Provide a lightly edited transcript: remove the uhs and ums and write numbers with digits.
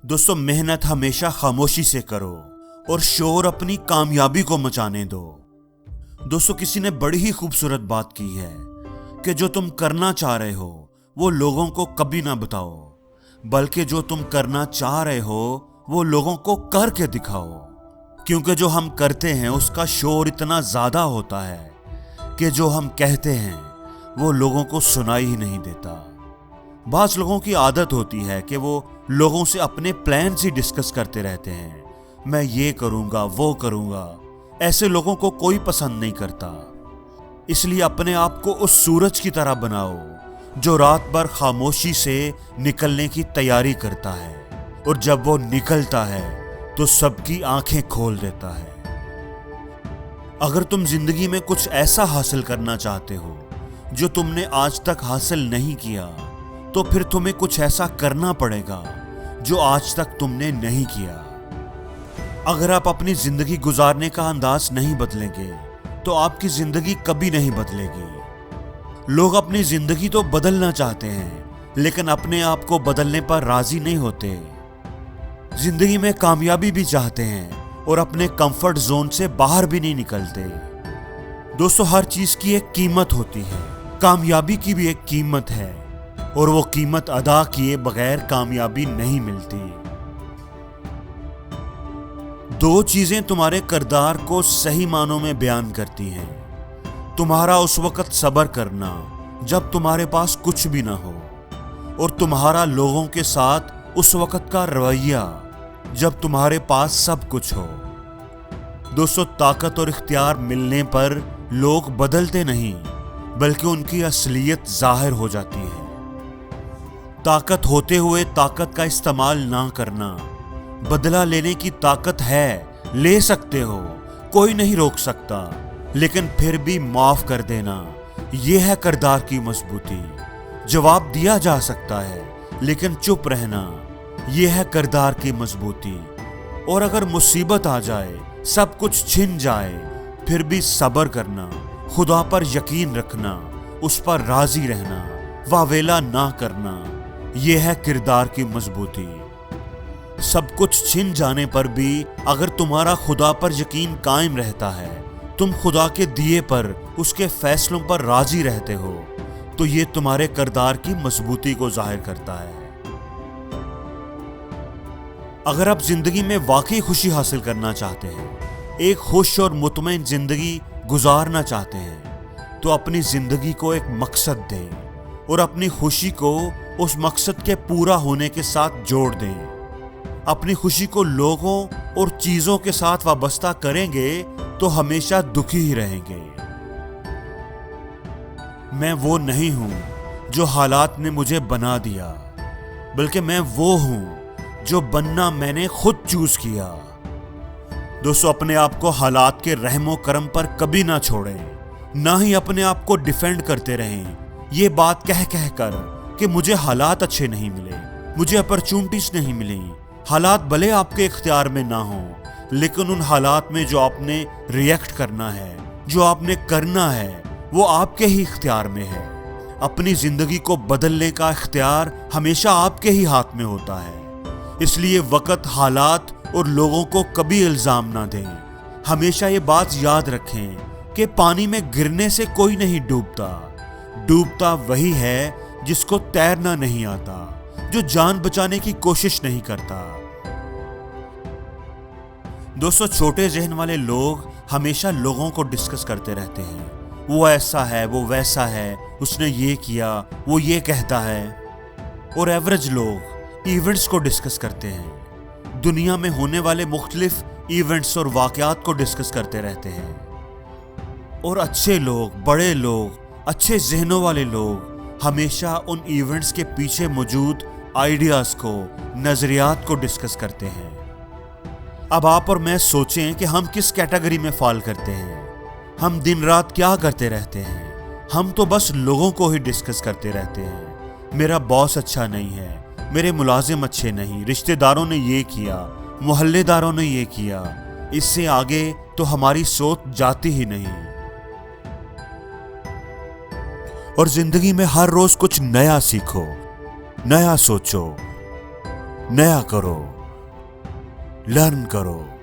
दोस्तों, मेहनत हमेशा खामोशी से करो और शोर अपनी कामयाबी को मचाने दो। दोस्तों, किसी ने बड़ी ही खूबसूरत बात की है कि जो तुम करना चाह रहे हो वो लोगों को कभी ना बताओ, बल्कि जो तुम करना चाह रहे हो वो लोगों को करके दिखाओ। क्योंकि जो हम करते हैं उसका शोर इतना ज्यादा होता है कि जो हम कहते हैं वो लोगों को सुनाई ही नहीं देता। बास लोगों की आदत होती है कि वो लोगों से अपने प्लान्स ही डिस्कस करते रहते हैं, मैं ये करूंगा वो करूंगा। ऐसे लोगों को कोई पसंद नहीं करता। इसलिए अपने आप को उस सूरज की तरह बनाओ जो रात भर खामोशी से निकलने की तैयारी करता है, और जब वो निकलता है तो सबकी आंखें खोल देता है। अगर तुम जिंदगी में कुछ ऐसा हासिल करना चाहते हो जो तुमने आज तक हासिल नहीं किया, तो फिर तुम्हें कुछ ऐसा करना पड़ेगा जो आज तक तुमने नहीं किया। अगर आप अपनी जिंदगी गुजारने का अंदाज नहीं बदलेंगे तो आपकी जिंदगी कभी नहीं बदलेगी। लोग अपनी जिंदगी तो बदलना चाहते हैं, लेकिन अपने आप को बदलने पर राजी नहीं होते। जिंदगी में कामयाबी भी चाहते हैं और अपने कंफर्ट जोन से बाहर भी नहीं निकलते। दोस्तों, हर चीज की एक कीमत होती है, कामयाबी की भी एक कीमत है, और वो कीमत अदा किए बगैर कामयाबी नहीं मिलती। दो चीजें तुम्हारे किरदार को सही मानों में बयान करती हैं। तुम्हारा उस वक्त सब्र करना जब तुम्हारे पास कुछ भी ना हो, और तुम्हारा लोगों के साथ उस वक्त का रवैया जब तुम्हारे पास सब कुछ हो। दोस्तों, ताकत और इख्तियार मिलने पर लोग बदलते नहीं, बल्कि उनकी असलियत जाहिर हो जाती है। ताकत होते हुए ताकत का इस्तेमाल ना करना। बदला लेने की ताकत है, ले सकते हो, कोई नहीं रोक सकता, लेकिन फिर भी माफ कर देना, यह है किरदार की मजबूती। जवाब दिया जा सकता है, लेकिन चुप रहना, यह है किरदार की मजबूती। और अगर मुसीबत आ जाए, सब कुछ छिन जाए, फिर भी सब्र करना, खुदा पर यकीन रखना, उस पर राजी रहना, वावेला ना करना, यह है किरदार की मजबूती। सब कुछ छिन जाने पर भी अगर तुम्हारा खुदा पर यकीन कायम रहता है, तुम खुदा के दिए पर, उसके फैसलों पर राजी रहते हो, तो ये तुम्हारे किरदार की मजबूती को जाहिर करता है। अगर आप जिंदगी में वाकई खुशी हासिल करना चाहते हैं, एक खुश और मुतमईन जिंदगी गुजारना चाहते हैं, तो अपनी जिंदगी को एक मकसद दें और अपनी खुशी को उस मकसद के पूरा होने के साथ जोड़ दें। अपनी खुशी को लोगों और चीजों के साथ वाबस्ता करेंगे तो हमेशा दुखी ही रहेंगे। मैं वो नहीं हूं जो हालात ने मुझे बना दिया, बल्कि मैं वो हूं जो बनना मैंने खुद चूज किया। दोस्तों, अपने आप को हालात के रहमो करम पर कभी ना छोड़ें, ना ही अपने आप को डिफेंड करते रहें ये बात कह कह कर कि मुझे हालात अच्छे नहीं मिले, मुझे अपॉर्चुनिटीज नहीं मिली। हालात भले आपके इख्तियार में ना हो, लेकिन उन हालात में जो आपने रिएक्ट करना है, जो आपने करना है, वो आपके ही इख्तियार में है। अपनी जिंदगी को बदलने का इख्तियार हमेशा आपके ही हाथ में होता है। इसलिए वक्त, हालात और लोगों को कभी इल्जाम ना दें। हमेशा ये बात याद रखें कि पानी में गिरने से कोई नहीं डूबता, डूबता वही है जिसको तैरना नहीं आता, जो जान बचाने की कोशिश नहीं करता। दोस्तों, छोटे जहन वाले लोग हमेशा लोगों को डिस्कस करते रहते हैं, वो ऐसा है, वो वैसा है, उसने ये किया, वो ये कहता है। और एवरेज लोग इवेंट्स को डिस्कस करते हैं, दुनिया में होने वाले मुख्तलिफ इवेंट्स और वाकयात को डिस्कस करते रहते हैं। और अच्छे लोग, बड़े लोग, अच्छे जहनों वाले लोग हमेशा उन इवेंट्स के पीछे मौजूद आइडियाज को, नजरियात को डिस्कस करते हैं। अब आप और मैं सोचें कि हम किस कैटेगरी में फॉल करते हैं। हम दिन रात क्या करते रहते हैं? हम तो बस लोगों को ही डिस्कस करते रहते हैं। मेरा बॉस अच्छा नहीं है, मेरे मुलाजिम अच्छे नहीं, रिश्तेदारों ने ये किया, मोहल्लेदारों ने ये किया। इससे आगे तो हमारी सोच जाती ही नहीं। और जिंदगी में हर रोज कुछ नया सीखो, नया सोचो, نیا کرو، لرن کرو.